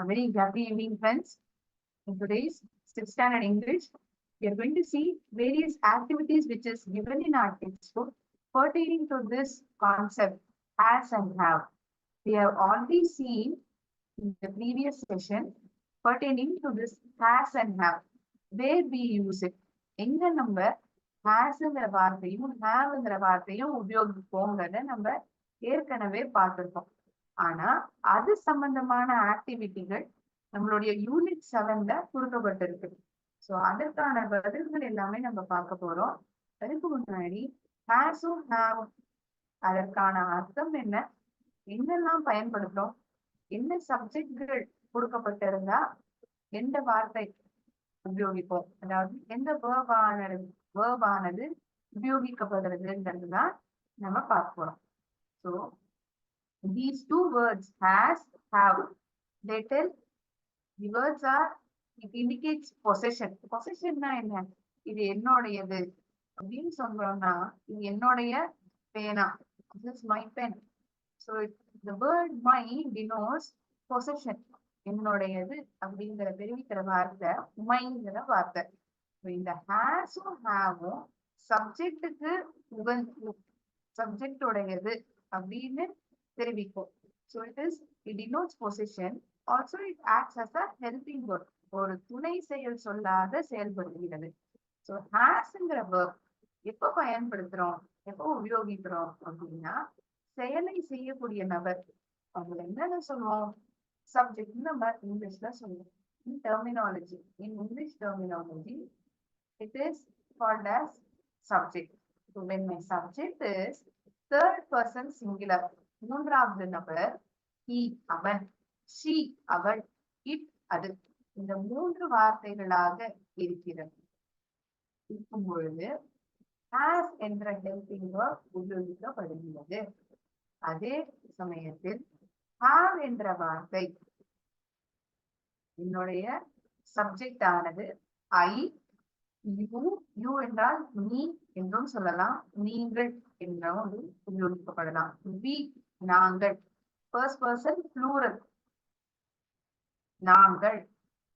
A very happy evening, friends. In today's 6th standard English, we are going to see various activities which is given in our textbook pertaining to this concept has and have. We have already seen in the previous session pertaining to this has and have, where we use it. எங்க நம்ம ஹேஸ்ங்கிற வார்த்தையும் ஹேவ்ங்கிற வார்த்தையும் உபயோகிப்போங்கிறத நம்ம ஏற்கனவே பார்த்திருக்கோம். ஆனா அது சம்பந்தமான ஆக்டிவிட்டிகள் நம்மளுடைய யூனிட் 7ல கொடுக்கப்பட்டிருக்கு. சோ அதற்கான பதில்கள் எல்லாமே நம்ம பார்க்க போறோம். அதுக்கு முன்னாடி ஹேஸும் ஹேவும் அதற்கான அர்த்தம் என்ன, என்னெல்லாம் பயன்படுத்தும், என்ன சப்ஜெக்ட்கள் கொடுக்கப்பட்டிருந்தா எந்த வார்த்தை உபயோகிப்போம், அதாவது எந்த வேர்பானது உபயோகிக்கப்படுறதுன்றதுதான் நம்ம பார்க்க போறோம். So these two words has, have, they tell the words are, it indicates possession. Possession na என்ன, இது என்னோடையது அப்படின்னு சொல்றோம்னா இது என்னுடைய பேனா, this is my pen. So the word my denotes possession, என்னுடையது அப்படிங்கிற தெரிவிக்கிற வார்த்தை மைங்கிற வார்த்தை. இந்த ஹேஸும் ஹேவும் சப்ஜெக்டுக்கு சப்ஜெக்ட் உடையது அப்படின்னு தெரிவிக்கும். So it denotes possession. Also it acts as a helping word. ஒரு துணை செயல் சொல்லாத செயல்படுகிறது. So hasங்கிற verb எப்ப பயன்படுத்துறோம், எப்போ உபயோகிக்கிறோம் அப்படின்னா செயலை செய்யக்கூடிய நபர், அவங்க என்னன்னு சொல்லுவோம், சப்ஜெக்ட் நம்ம இங்கிலீஷ்ல சொல்லுவோம். In terminology, in English terminology, it is called as subject. So when my subject is third person singular, மூன்றாவது நபர், he அவன், she அவள், it அது, இந்த மூன்று வார்த்தைகளாக இருக்கிறது. இருக்கும் பொழுது has என்ற helping verb உபயோகிக்கப்படுகிறது. அதே சமயத்தில் have என்ற வார்த்தை என்னுடைய சப்ஜெக்ட் ஆனது ஐ, யூ என்றால் நீ என்றும் சொல்லலாம், நீங்கள் என்றும் உபயோகிக்கப்படலாம். we நாங்கள், ஃபர்ஸ்ட் பர்சன் ப்ளூரல், நாங்கள்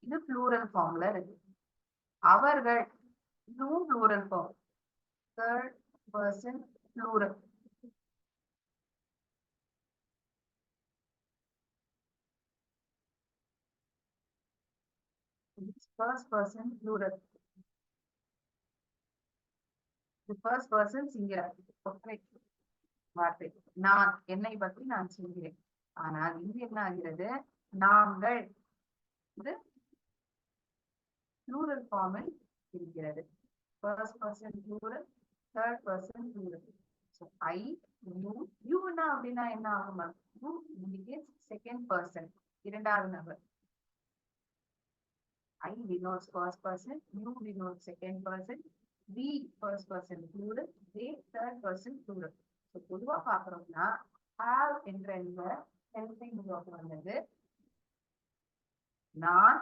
இது ப்ளூரல் ஃபார்ம்ல இருக்கு. அவர்கள் இதுவும் plural form, third person plural. First person plural, the first person singular. வார்த்தை நான், என்னை பற்றி நான் சொல்கிறேன். ஆனால் இங்கு என்ன ஆகிறது, நாங்கள் இது plural ஃபார்மில் இருக்கிறது. First person plural, third person plural. So I, you அப்படின்னா என்ன ஆகும், you indicates second person, இரண்டாவது நபர். I denotes first person, you denotes second person, we first person plural, they third person plural. So பொதுவா பாக்குறோம்னா have என்ற இந்த helping verb வந்தது நான்,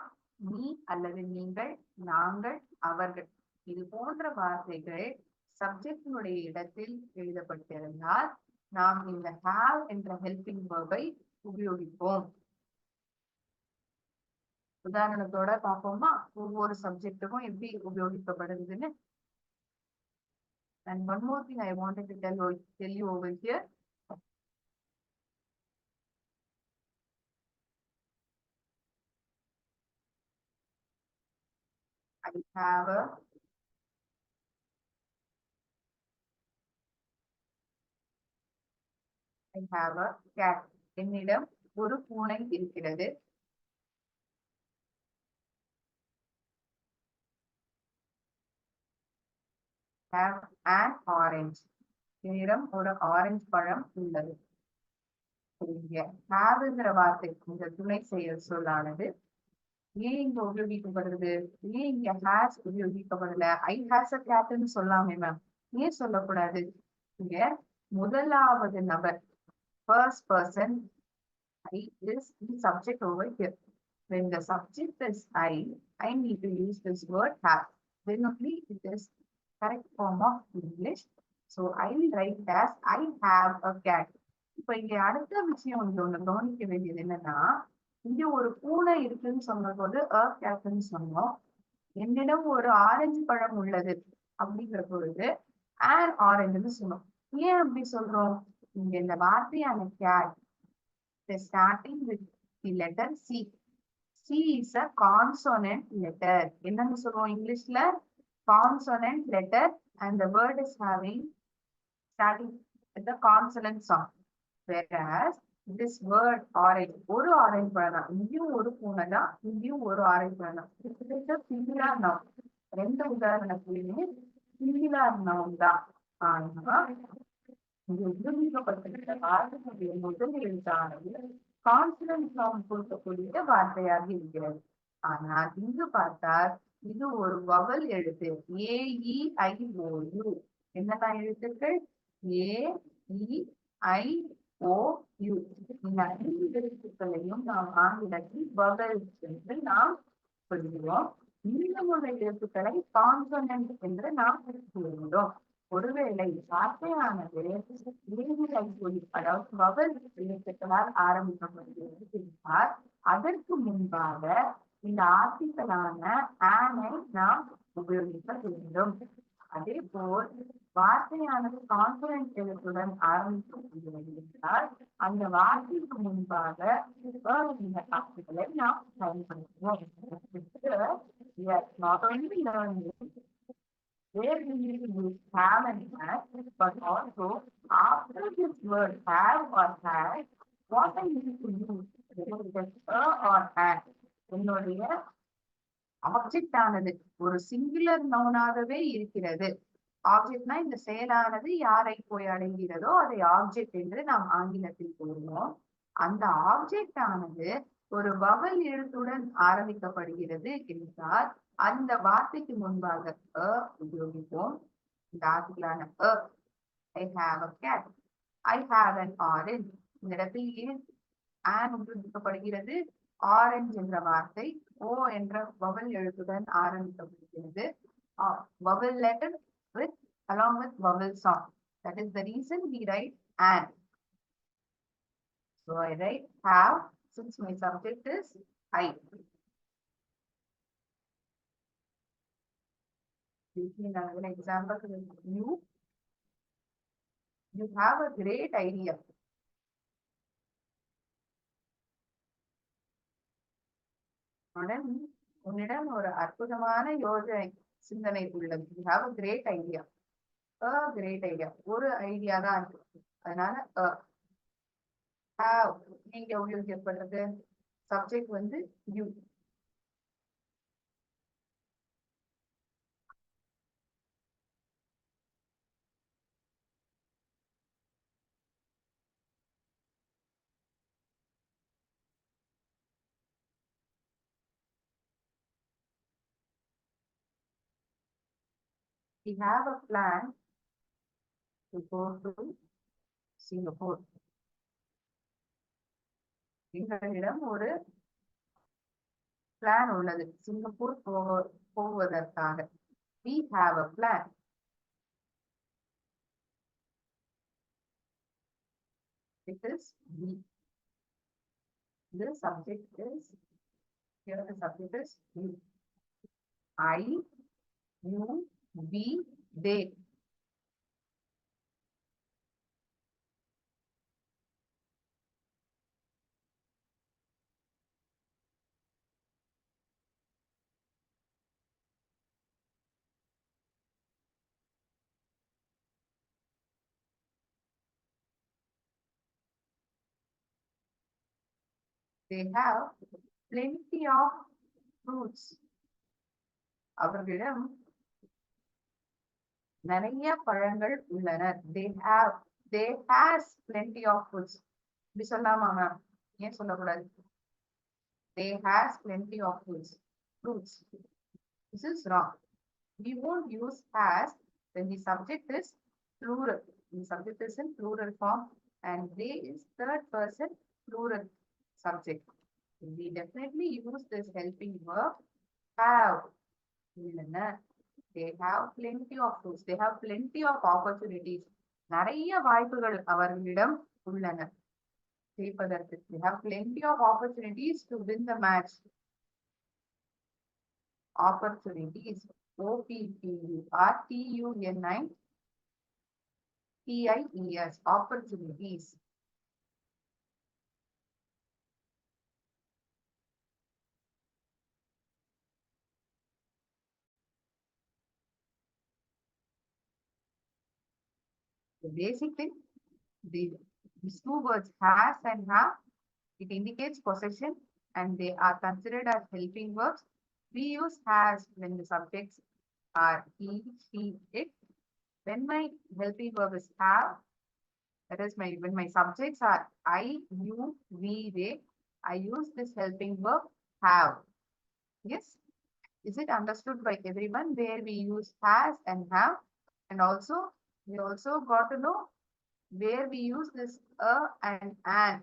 நீ அல்லது நீங்கள், நாங்கள், அவர்கள் இது போன்ற வார்த்தைகள் சப்ஜெக்டினுடைய இடத்தில் எழுதப்பட்டிருந்தால் நாம் இந்த have என்ற helping verb-ஐ உபயோகிப்போம். உதாரணத்தோட பார்ப்போமா, ஒவ்வொரு சப்ஜெக்டுக்கும் எப்படி உபயோகிக்கப்படுதுன்னு. And one more thing I wanted to tell you over here. I have a cat. என்னிடம் ஒரு பூனை இருக்கிறது. Have an orange. என்னிடம் ஒரு ஆரஞ்சு பழம் உள்ளது. ஹாவ்ங்கிற வார்த்தை இந்த துணை செயல் சொல்லானது ஏன் இங்க உபயோகிக்கப்படுறது, ஏன் இங்க ஹேஸ் உபயோகிக்கப்படல, ஐ ஹேஸ் அ கேட்னு சொல்லாமே மேம், ஏன் சொல்லக்கூடாது? இங்க முதலாவது நபர் first person I is the subject over here. When the subject is I need to use this word have. Then only it is correct form of English. So I will write as I have a cat. இப்ப இங்க அடுத்த விஷயம் ஒண்ணு கவனிக்க வேண்டியது என்னன்னா, இங்க ஒரு பூனை இருக்குன்னு சொன்ன போது a cat ன்னு சொன்னோம். என்னிடம் ஒரு ஆரஞ்சு பழம் உள்ளது அப்படிங்கிற பொழுது an orangeன்னு சொன்னோம். ஏன் அப்படி சொல்றோம்? இங்க இந்த வார்த்தையான cat starting with the letter C. C is a consonant letter. என்னன்னு சொல்லுவோம் இங்கிலீஷ்ல? Consonant letter and the word is having starting with the consonant sound. Whereas this word orange, ஒரு ஆரஞ்சு பழம் தான். இங்கேயும் ஒரு பூனை தான், இங்கேயும் ஒரு ஆரஞ்சு பழம் தான். Singular noun. ரெண்டு உதாரணத்துலயுமே சிங்குலர் நவுன் தான். ஆனா இங்கு உபயோகிக்கப்பட்டிருக்கிற வார்த்தைகளுடைய முதல் எழுத்தானது கான்சனன்ட் சவுண்ட் கொடுக்கக்கூடிய வார்த்தையாக இருக்கிறது. ஆனால் இங்கு பார்த்தால் இது ஒரு வவல் எழுத்து. AEIOU. என்னெல்லாம் எழுத்துக்கள்? AEIOU. இந்த 5 எழுத்துக்களையும் நாம் ஆங்கிலத்தில் வவல்ஸ் என்று நாம் சொல்கிறோம். மீதமுள்ள எழுத்துக்களை கான்சனன்ட் என்று நாம் கூறுகிறோம். ஒருவேளை வார்த்தையானது அதாவது வவல் எழுத்துக்களால் ஆரம்பிக்கப்படுகிறது என்றால் அதற்கு முன்பாக இந்த ஆர்டிக்கலான ஆனை நாம் உபயோகிக்க வேண்டும். அதே போல் வார்த்தையானது கான்சனன்ட் எழுத்துடன் ஆரம்பிக்கப்படுகிறது என்றால் அந்த வார்த்தைக்கு முன்பாக இந்த ஆர்டிக்கலை நாம் பயன்படுத்துவோம். Not only learning where we use have and has, but also after this word have or has, what I need to use, whether it is a or has. என்னுடைய ஆப்ஜெக்ட் ஆனது ஒரு சிங்குலர் நவுனாகவே இருக்கிறது. ஆப்ஜெக்ட்னா இந்த செயலானது யாரை போய் அடைகிறதோ அதை ஆப்ஜெக்ட் என்று நாம் ஆங்கிலத்தில் கூறுவோம். அந்த ஆப்ஜெக்ட் ஆனது ஒரு வவல் எழுத்துடன் ஆரம்பிக்கப்படுகிறது என்றால் அந்த வார்த்தைக்கு முன்பாக அ உபயோகிப்போம். இந்த ஆர்டிகலான அ. I have a cat. I have an orange. இந்த இடத்தில் ஏன் ஆன் உபயோகிக்கப்படுகிறது? ஆரஞ்சு என்ற வார்த்தை ஓ என்ற vowel எழுத்துடன் ஆரம்பிக்கப்படுகிறது. Vowel letter with along with vowel sound. That is the reason we write an. So I write have since my subject is I. An example is you have a great idea. உன்னிடம் ஒரு அற்புதமான யோசனை சிந்தனை உள்ளது. You have a great idea. A great idea. ஒரு idea தான் இருக்கு. அதனால have நீங்க உபயோகிக்கப்படுறது சப்ஜெக்ட் வந்து you. We have a plan to go to Singapore. எங்களிடம் ஒரு பிளான் உள்ளது சிங்கப்பூர் போவதற்காக. We have a plan. It is we. The subject is here. The subject is you. I, you, we, they. They have plenty of fruits. அவர்களிடம் நிறைய பழங்கள் உள்ளன. They has plenty of fruits. இப்படி சொல்லாமா ma'am? ஏன் சொல்லக்கூடாது? They has plenty of fruits. This is wrong. We won't use has when the subject is plural. The subject is in plural form and they is third person plural subject. We definitely use this helping verb have. They have plenty of fruits. They have plenty of opportunities. நிறைய வாய்ப்புகள் அவர்களிடம் உள்ளன. ஜெயிப்பதற்கு. We have plenty of opportunities to win the match. Opportunities. OPPURTUNITIES. Opportunities. The basic thing, these two words has and have, it indicates possession and they are considered as helping verbs. We use has when the subjects are he, she, it. When my helping verb is have, that is when my subjects are I, you, we, they, I use this helping verb have. Yes. Is it understood by everyone where we use has and have? And also, we also got to know where we use this a and an.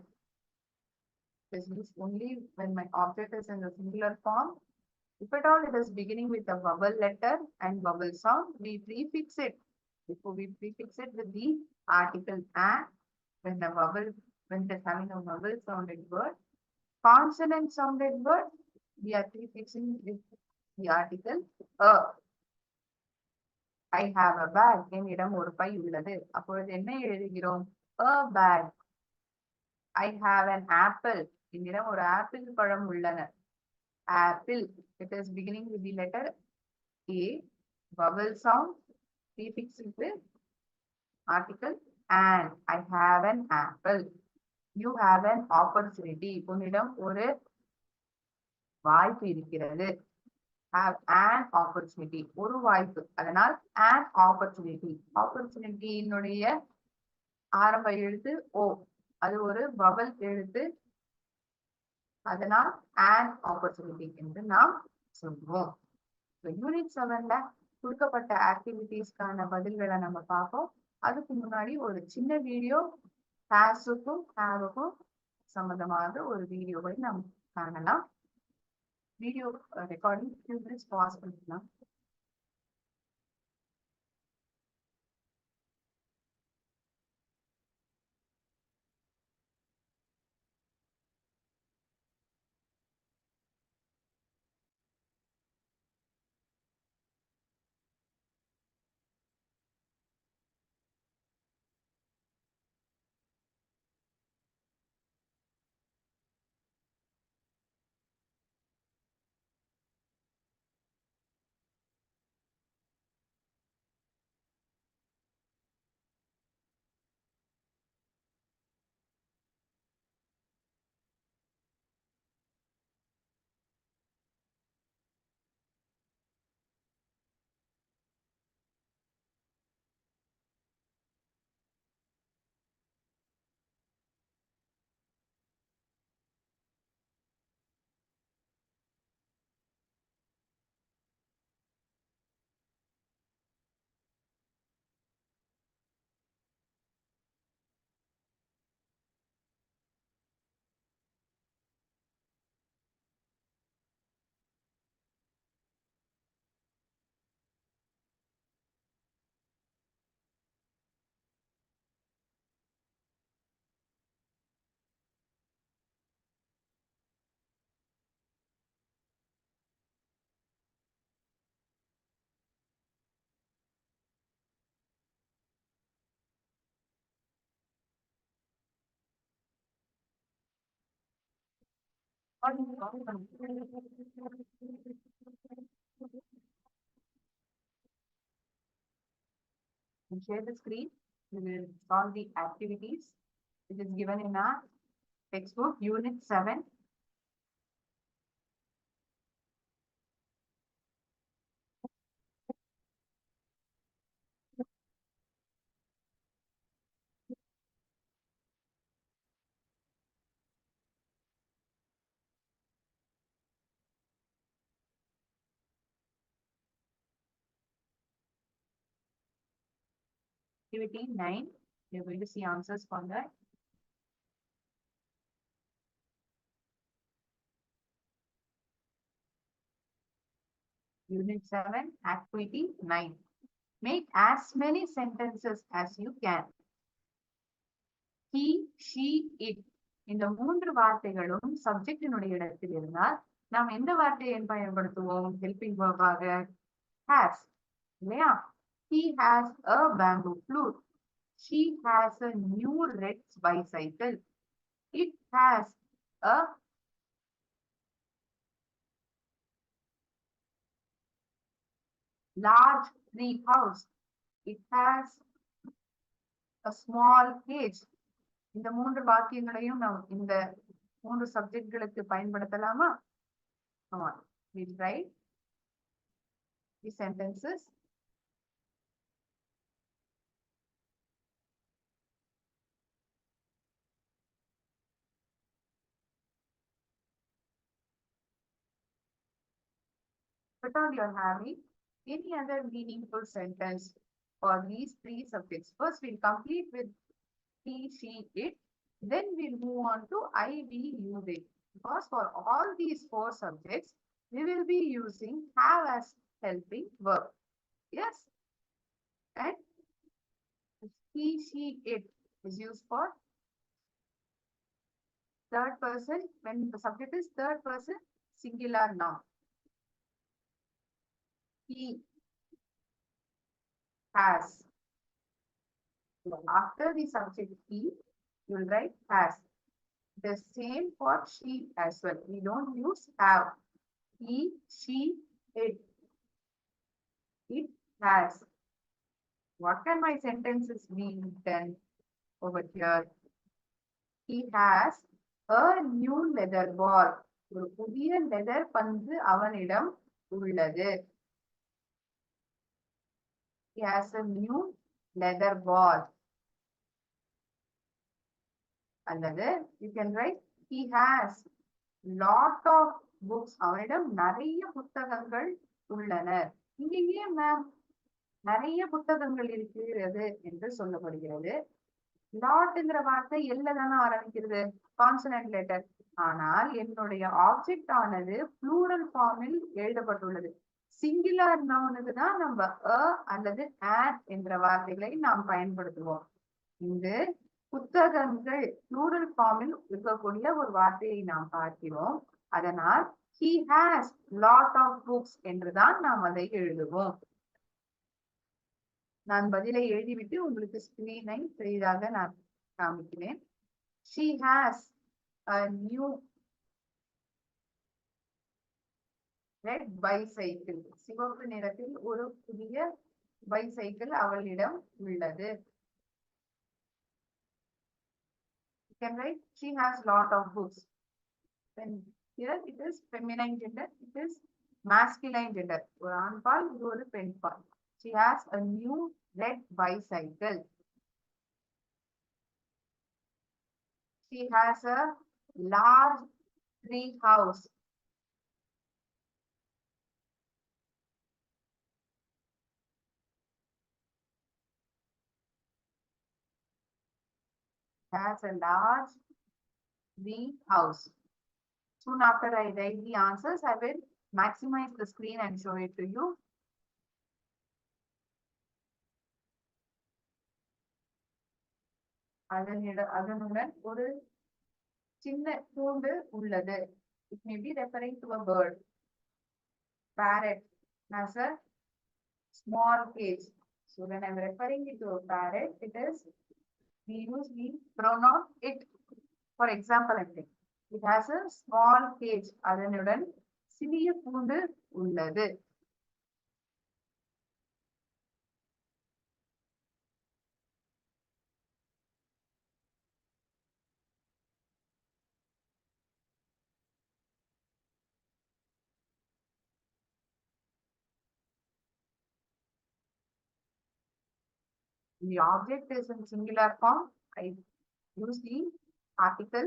Is used only when my object is in the singular form. If at all it is beginning with a vowel letter and vowel sound, we prefix it. Before we prefix it with the article an, when the vowel, when it is having a vowel sounded word, consonant sounded word, we are prefixing with the article a. I have a bag. என்னிடம் ஒரு by உள்ளது. அப்பொழுது என்ன எழுதுகிறோம்? A bag. I have an apple. என்னிடம் ஒரு apple பழம் உள்ளன. Apple. It is beginning with the letter A. Vowel sound. Prefix with article and. I have an apple. You have an opportunity. உன்னிடம் ஒரு வாய்ப்பு இருக்கிறது. Have an opportunity. ஒரு வாய்ப்பு. அதனால் an opportunity. Opportunity இனுடைய ஆரம்ப எழுத்து O. அது ஒரு vowel எழுத்து. அதனால் an opportunity என்று நாம் சொல்வோம். யூனிட் 7ல கொடுக்கப்பட்ட ஆக்டிவிட்டிஸ்க்கான பதில்களை நம்ம பார்ப்போம். அதுக்கு முன்னாடி ஒரு சின்ன வீடியோ ஹேஸுக்கும் ஹேவுக்கும் சம்பந்தமாக ஒரு வீடியோவை நாம் காணலாம். Video recording few minutes pass பண்ணிக்கலாம். And share the screen. We will solve the activities. It is given in our textbook, Unit 7. Activity 9. We are going to see answers for that. Unit 7, Activity 9. Make as many sentences as you can. He, she, it. இந்த மூன்று வார்த்தைகளும் சப்ஜெக்டினுடைய இடத்தில் இருந்தால் நாம் எந்த வார்த்தையை பயன்படுத்துவோம் helping verb-ஆக? has. இல்லையா? He has a bamboo flute. She has a new red bicycle. It has a large tree house. It has a small cage. இந்த மூன்று வாக்கியங்களையும் நாம் இந்த மூன்று சப்ஜெக்ட்களுக்கு பயன்படுத்தலாமா? Come on, we'll write the sentences. But all you're having any other meaningful sentence for these three subjects. First, we'll complete with he, she, it. Then we'll move on to I, we, you, they. Because for all these four subjects, we will be using have as helping verb. Yes? And he, she, it is used for third person. When the subject is third person, singular noun. He has. After the subject he, you will write has. The same for she as well. We don't use have. He, she, it. It has. What can my sentences be then over here? He has a new leather ball. ஒரு புதிய leather பந்து அவனிடம் உள்ளது. He has a new leather ball. அல்லது you can write he has lot of books. அவனிடம் நிறைய புத்தகங்கள் உள்ளன. இங்கேயே மேம் நிறைய புத்தகங்கள் இருக்கிறது என்று சொல்லப்படுகிறது. லாட்ங்கிற வார்த்தை எல்ல தானே ஆரம்பிக்கிறது, கான்சனன்ட் லெட்டர். ஆனால் என்னுடைய ஆப்ஜெக்ட் ஆனது ப்ளூரல் ஃபார்மில் எழுதப்பட்டுள்ளது. சிங்குலர் நவுனுக்கு தான் நம்ம அ அல்லது ஆன் என்ற வார்த்தைகளை நாம் பயன்படுத்துவோம். இங்கு புத்தகங்கள் ப்ளூரல் ஃபார்மில் இருக்கக்கூடிய ஒரு வார்த்தையை நாம் பார்க்கிறோம். அதனால் he has lot of books என்றுதான் நாம் அதை எழுதுவோம். நான் பதிலை எழுதிவிட்டு உங்களுக்கு ஸ்கிரீனை பெரிதாக நான் காமிக்கிறேன். She has a new red bicycle. சிவப்பு நிறத்தில் ஒரு புதிய பைசைக்கிள் அவளிடம் உள்ளது. You can write she has lot of books. Then here it is feminine gender, it is masculine gender. ஒரு ஆண்பால், இது ஒரு பெண்பால். She has a new red bicycle. She has a large tree house. Has a large tree house. Soon after I write the answers, I will maximize the screen and show it to you. அதனுடன் ஒரு சின்ன கூண்டு உள்ளது. It may be referring to a bird. Parrot has a small cage. So when I'm referring it to a parrot, it is, we use the pronoun it. For example, I think it has a small cage. அதனுடன் சிறிய கூண்டு உள்ளது. The object is in singular form. I use the article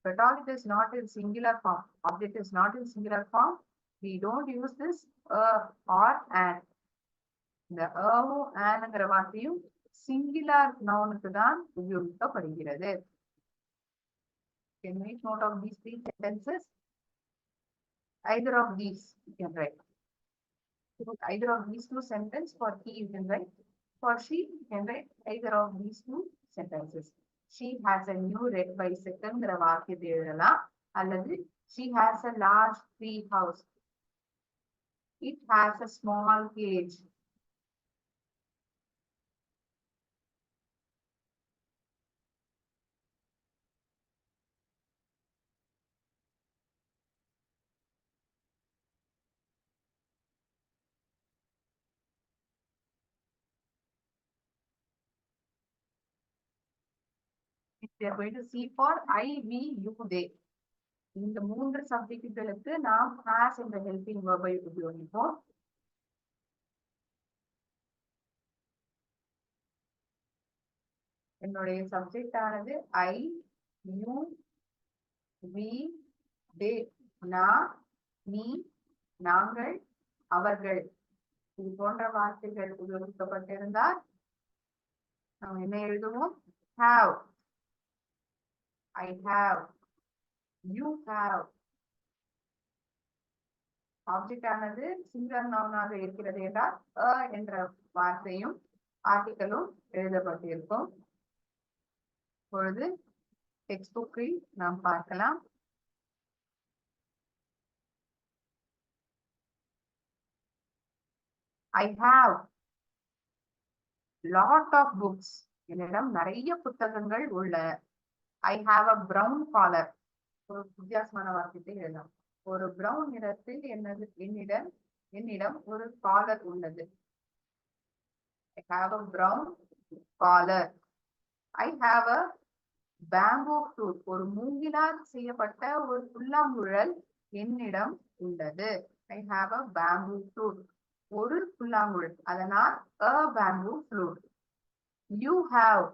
but all it is not in singular form. Object is not in singular form. We don't use this or and. இந்த ஆன்ங்கிற வார்த்தையும் singular நவுனுக்கு தான் உபயோகிக்கப்படுகிறது. Can make note of these three sentences. Either of these you can write. Either of these two sentences. For he you can write. For she you can write either of these two sentences. she has a new red bicycle வாக்கியத்தை எழுதலாம். அல்லது she has a large tree house. It has a small cage. If we are going to see for I, we, you, they. இந்த மூன்று சப்ஜெக்டுகளுக்கு நாம் has என்ற helping verb ஐ உபயோகிப்போம். என்னுடைய subject ஆனது I, you, we, they. நான், நீ, நாங்கள், அவர்கள். இது போன்ற வார்த்தைகள் உபயோகிக்கப்பட்டிருந்தால் நாம் என்ன எழுதுவோம்? Have. I have. You have. Object ஆனது சிங்குலர் நவுனாக இருக்கிறது என்றால் என்ற வார்த்தையும் ஆர்டிகளும் எழுதப்பட்டிருக்கும். இப்பொழுது டெக்ஸ்ட் புக்கில் நாம் பார்க்கலாம். I have lot of books. என்னிடம் நிறைய புத்தகங்கள் உள்ளன. I have a brown collar. ஒரு வித்தியாசமான வார்த்தையை எழுதலாம். ஒரு பிரவுன் நிறத்தில் என்னிடம் ஒரு காலர் உள்ளது. I have a brown collar. I have a bamboo flute. ஒரு மூங்கிலால் செய்யப்பட்ட ஒரு புல்லாங்குழல் என்னிடம் உள்ளது. I have a bamboo flute. ஒரு புல்லாங்குழல். அதனால் a bamboo flute. You have.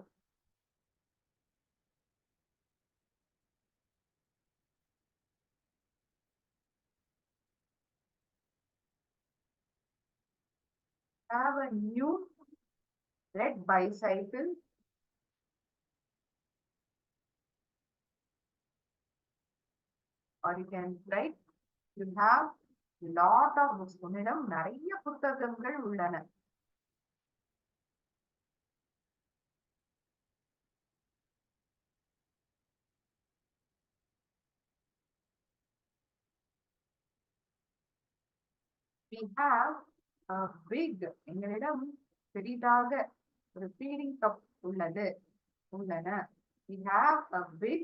Have a new red bicycle. Or you can write, you have lot of books. உன்னிடம் நிறைய புத்தகங்கள் உள்ளன. We have a big. எங்களிடம் பெரிதாக ஒரு feeding cup உள்ளன. We have a big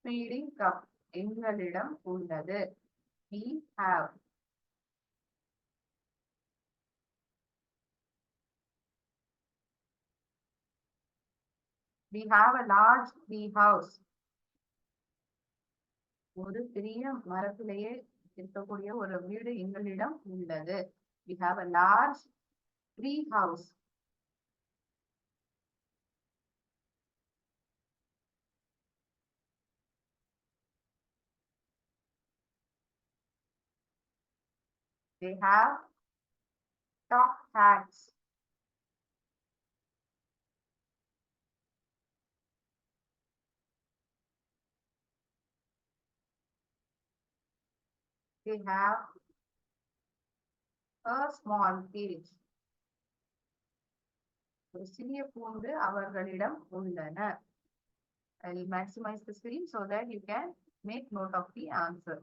feeding cup. எங்களிடம் உள்ளது. We have. We have a large tree house. ஒரு பெரிய மரத்திலேயே இருக்கக்கூடிய ஒரு வீடு எங்களிடம் உள்ளது. We have a large tree house. They have top hats. They have a small cage. ஒரு சிறிய கூண்டு அவர்களிடம் உள்ளன. I'll maximize the screen so that you can make note of the answer.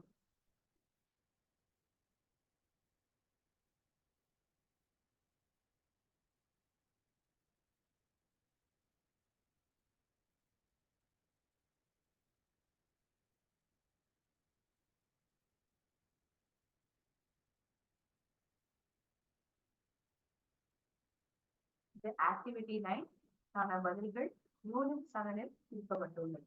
The activity 9 ஆன பதில்கள் யூனிட் 7 இல் கொடுக்கப்பட்டுள்ளது.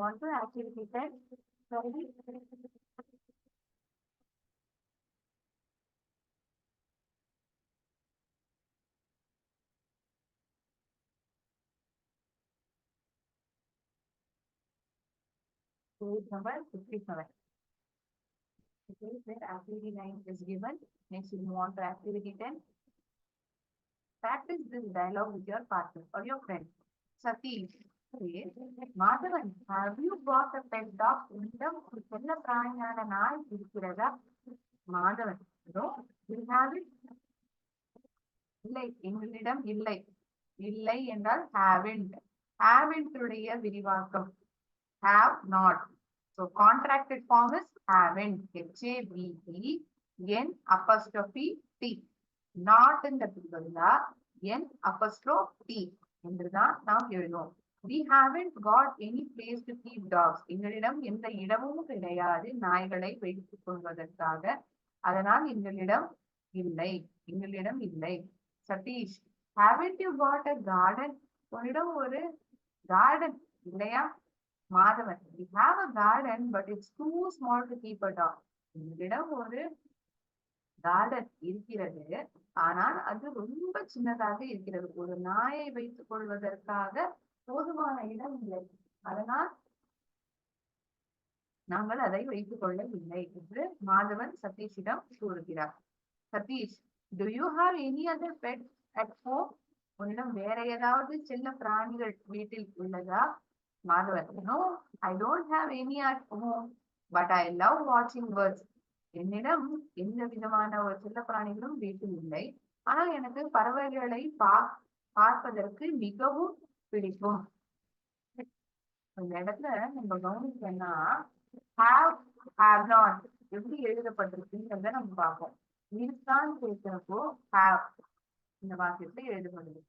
on to activity 10. Sorry. Page number 57. Okay, where activity 9 is given. Next, we move on to activity 10. Practice this dialogue with your partner or your friend. Satish, hey, Madhavan, have you got a pet dog? உன்னிடம் ஒரு செல்ல பிராணியான நாய் இருக்கிறதா? Madhavan, no, you have it? இல்லை, எங்களிடம் இல்லை. இல்லை என்றால் haven't. Haven't உடைய விரிவாக்கம். Have not. So contracted form is haven't. H-A-V-E N apostrophe T. Not in the பதிலா N apostrophe T என்றுதான் நாம் எழுதுவோம். We haven't got any place to keep dogs. எங்களிடம் எந்த இடமும் கிடையாது நாய்களை வைத்துக் கொள்வதற்காக. அதனால் எங்களிடம் இல்லை. எங்களிடம் இல்லை. Satish, haven't you got a garden? உன்னிடம் ஒரு garden இல்லையா? Madhavan, we have a garden but it's too small to keep a dog. எங்களிடம் ஒரு கார்டன் இருக்கிறது, ஆனால் அது ரொம்ப சின்னதாக இருக்கிறது. ஒரு நாயை வைத்துக் கொள்வதற்காக போதுமான இடம் இல்லை. அதனால் நாங்கள் அதை வைத்துக் கொள்ளவில்லை என்று மாதவன் சதீஷிடம் கூறுகிறார். Satish, do you have any other pet at home? உன்னிடம் வேற ஏதாவது செல்ல பிராணிகள் வீட்டில் உள்ளதா? Madhavan, no, I don't have any at home, but I love watching birds. என்னிடம் எந்த விதமான ஒரு செல்ல பிராணிகளும் வீட்டில் இல்லை, ஆனால் எனக்கு பறவைகளை பார்ப்பதற்கு மிகவும் பிடிக்கும். இந்த இடத்துல நம்ம கவனிச்சோம்னா have, have not எப்படி எழுதப்பட்டிருக்குங்கிறத நம்ம பார்ப்போம். இருக்கான்னு கேட்கிறப்போ have இந்த வாக்கியத்துல எழுதப்படுது.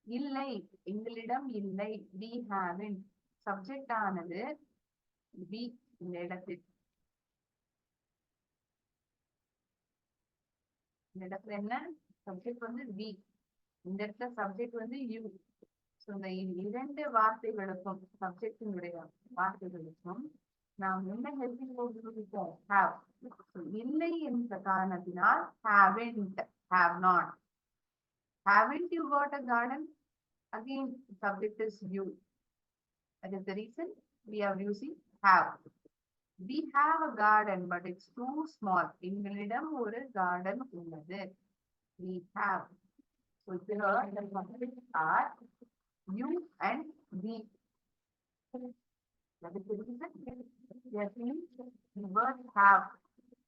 இல்லை, எங்களிடம் இல்லை, we haven't. சப்ஜெக்ட் ஆனது we இந்த இடத்தில். இந்த இடத்துல என்ன சப்ஜெக்ட் வந்து we, இந்த இடத்துல சப்ஜெக்ட் வந்து you. இந்த இரண்டு வார்த்தைகளுக்கும் சப்ஜெக்டினுடைய வார்த்தைகளுக்கும் நாம் என்ன ஹெல்பிங் போட்டுருக்கோம்? have. இல்லை என்ற காரணத்தினால் haven't, have not. Haven't you got a garden? Again, subject is you. That is the reason we are using have. We have a garden, but it's too small. எங்களிடம் ஒரு garden உள்ளது. We have. So here the subjects are you and we. That is the reason we are saying the word have.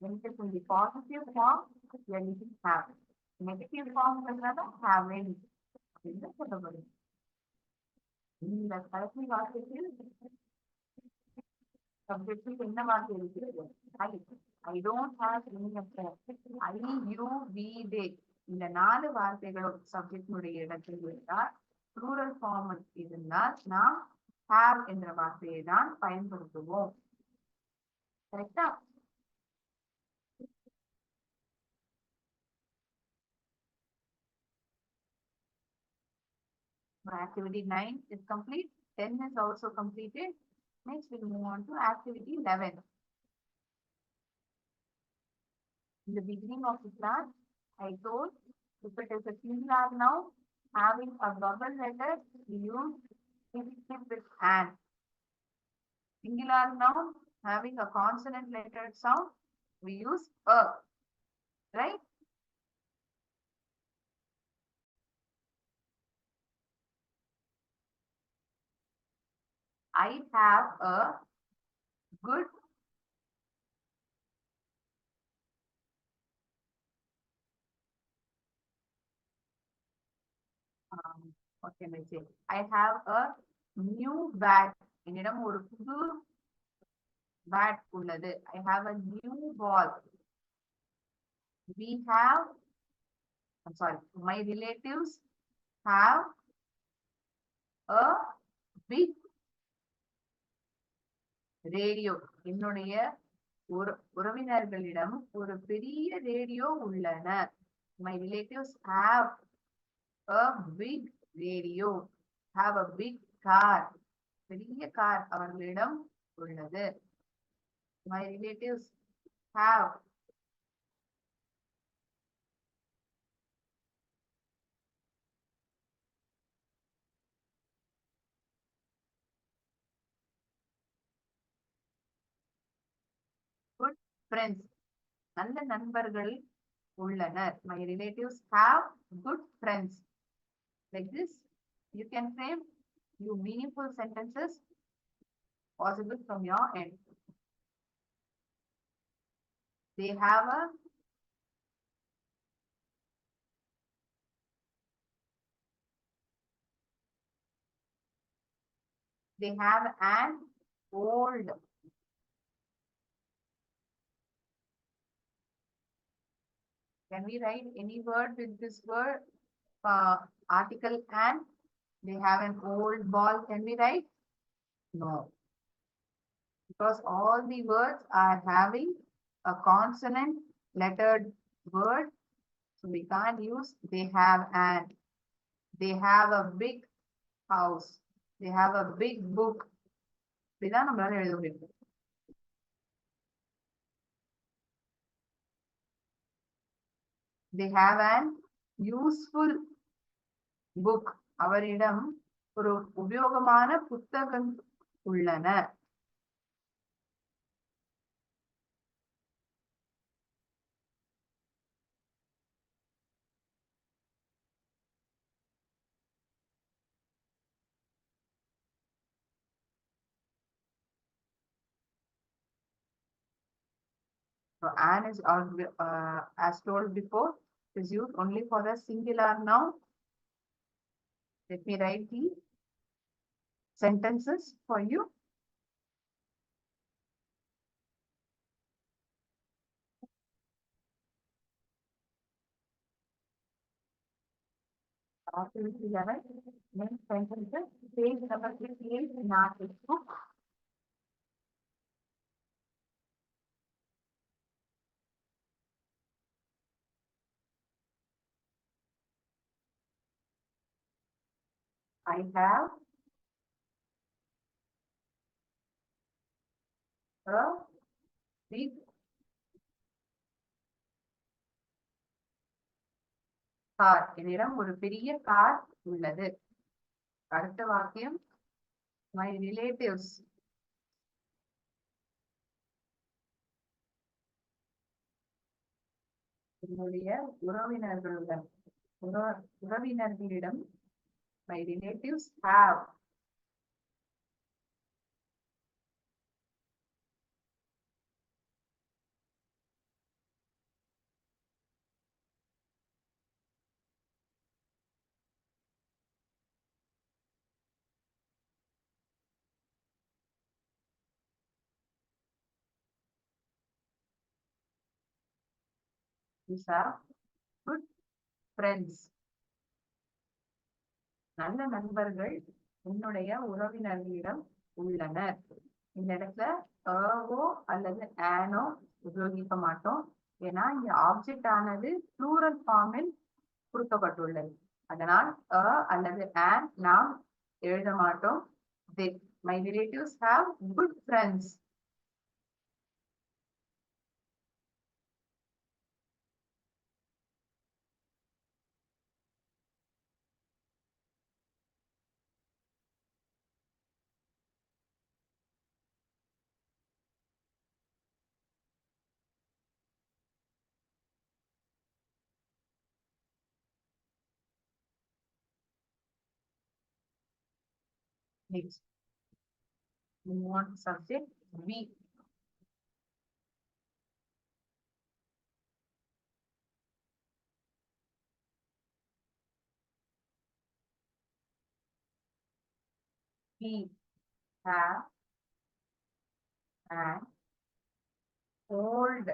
When it is in the positive form, we are using have. Negative form another haven't. இந்த சொல்லப்படுது. இந்த கடைசி வார்த்தையில் சப்ஜெக்டில் என்ன வார்த்தை இருக்கிறது? I don't have any of that. I, you, we, they. இந்த 4 வார்த்தைகளும் சப்ஜெக்டினுடைய இடத்தில் இருந்தால் ப்ளூரல் ஃபார்ம் இருந்தால் நாம் have என்ற வார்த்தையை தான் பயன்படுத்துவோம். கரெக்டா? Activity 9 is complete. 10 is also completed. Next, we'll move on to activity 11. In the beginning of the class, I told if it is a singular noun having a vowel letter, we use infinitive with an. Singular noun having a consonant letter sound, we use a. Right? I have a good what can I say? I have a new bat. என்னிடம் ஒரு புது bat உள்ளது. I have a new ball. We have, I'm sorry, my relatives have a big radio. என்னுடைய உறவினர்களிடம் ஒரு பெரிய radio உள்ளன. My relatives have a big radio, have a big car. பெரிய கார் அவர்களிடம் உள்ளது. My relatives have good friends. நல்ல நண்பர்கள் உள்ளனர். My relatives have good friends. Like this, you can frame your meaningful sentences possible from your end. They have an old. Can we write any word with this word? Article and. They have an old ball. Can we write? No. Because all the words are having a consonant lettered word. So we can't use they have an. They have a big house. They have a big book. இப்படிதான் நம்மளால எழுத முடியும். They have an useful book. அவரிடம் ஒரு உபயோகமான புத்தகம் உள்ளன. So an is as told before, is used only for the singular noun. Let me write the sentences for you. Activity 11, main sentences, page number 58 in our textbook. I have a big car. என்னிடம் ஒரு பெரிய car உள்ளது. அடுத்த வாக்கியம், my relatives என்னுடைய உறவினர்களிடம் my relatives have these are good friends. நல்ல நண்பர்கள் என்னுடைய உறவினர்களிடம் உள்ளனர். இந்த இடத்துல ஓ அல்லது ஆனோ உபயோகிக்க மாட்டோம். ஏன்னா இங்க ஆப்ஜெக்ட் ஆனது ப்ளூரல் ஃபார்மில் கொடுக்கப்பட்டுள்ளது. அதனால் அல்லது ஆன் நாம் எழுத மாட்டோம். My relatives have good friends. Next, we want subject we. We have an old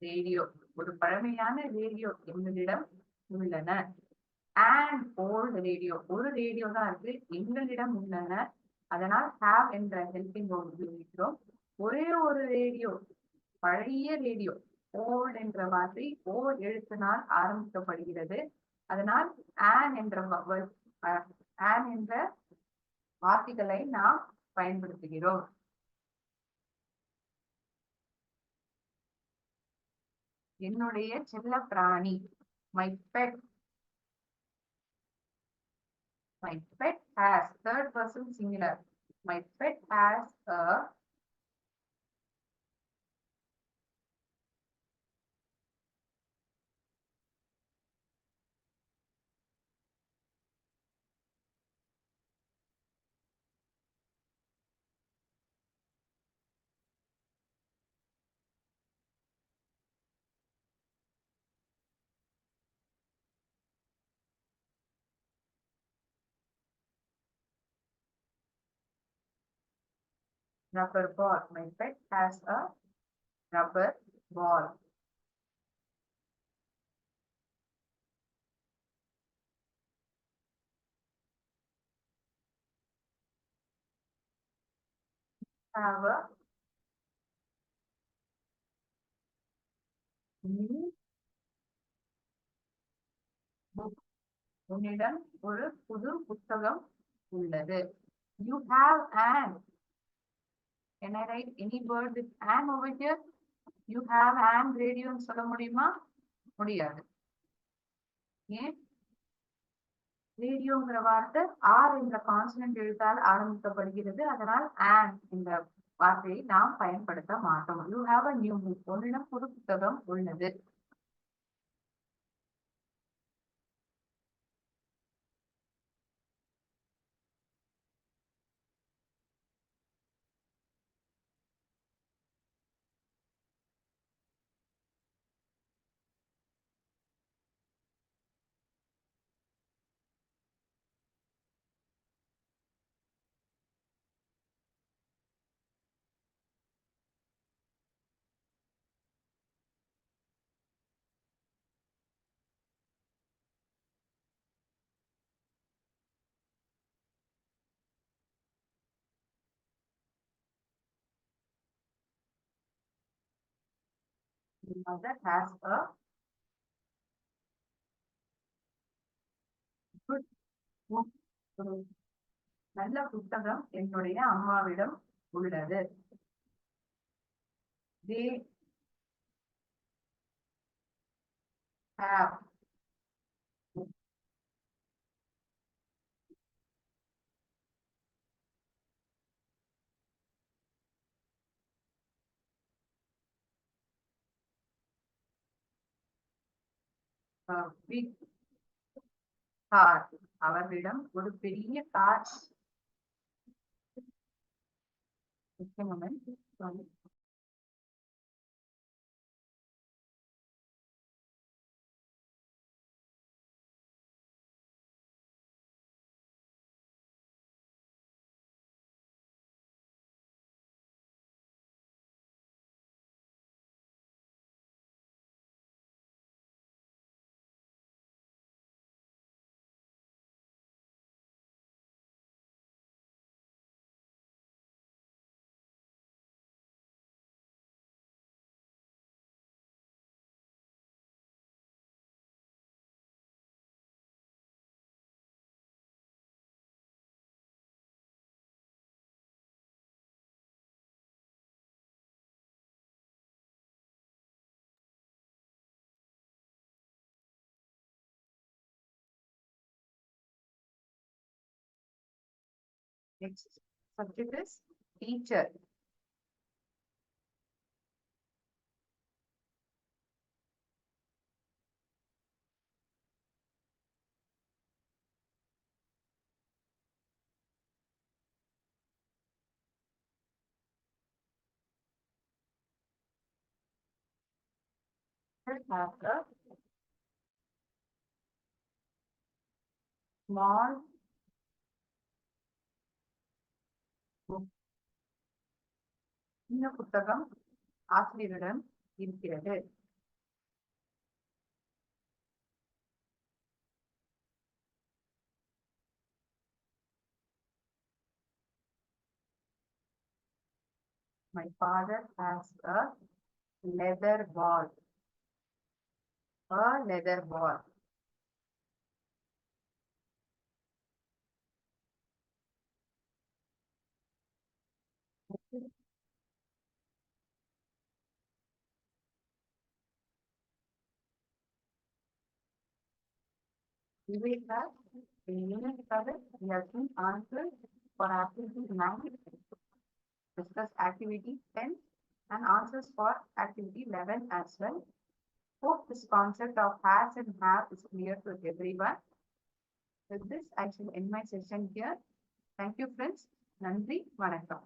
radio. ஒரு பழமையான ரேடியோ எங்களிடம் உள்ளன. அண்ட் ஓல்ட் ரேடியோ, ஒரு ரேடியோ தான் இருக்கு, எங்களிடம் உள்ளன. அதனால் have என்ற ஹெல்பிங் வேர்ப் உபயோகிக்கிறோம். ஒரே ஒரு ரேடியோ, பழைய ரேடியோ. ஓல்ட் என்ற வார்த்தை ஓ எழுத்தினால் ஆரம்பிக்கப்படுகிறது. அதனால் an என்ற an என்ற வார்த்தைகளை நாம் பயன்படுத்துகிறோம். என்னுடைய செல்ல பிராணி, my pet. My pet has, third person singular. My pet has a rubber ball. My pet has a rubber ball. Have a new book. உன்னிடம் ஒரு புது புத்தகம் உள்ளது. You have an. Can I write any word with an over here? You have an radio ன்னு சொல்ல முடியுமா? முடியாது. ஏன்? ரேடியோங்கிற வார்த்தை ஆர் என்ற கான்சனன்ட் எழுத்தால் ஆரம்பிக்கப்படுகிறது. அதனால் an என்ற வார்த்தையை நாம் பயன்படுத்த மாட்டோம். You have a new book. உன்னிடம் புது புத்தகம் உள்ளது. The mother has a good book. ஒரு நல்ல புத்தகம் என்னுடைய அம்மாவிடம் உள்ளது. They have a big car. அவர்களிடம் ஒரு பெரிய car. Next subject is teacher. Has a small book. சின்ன புத்தகம் ஆசிரியரிடம் இருக்கிறது. My father has a leather ball. A leather ball. We have in unit 7, we have seen answers for activity 9, discuss activity 10, and answers for activity 11 as well. Hope this concept of has and have is clear to everyone. With this, I shall end my session here. Thank you, friends. Nandri, Vanakkam.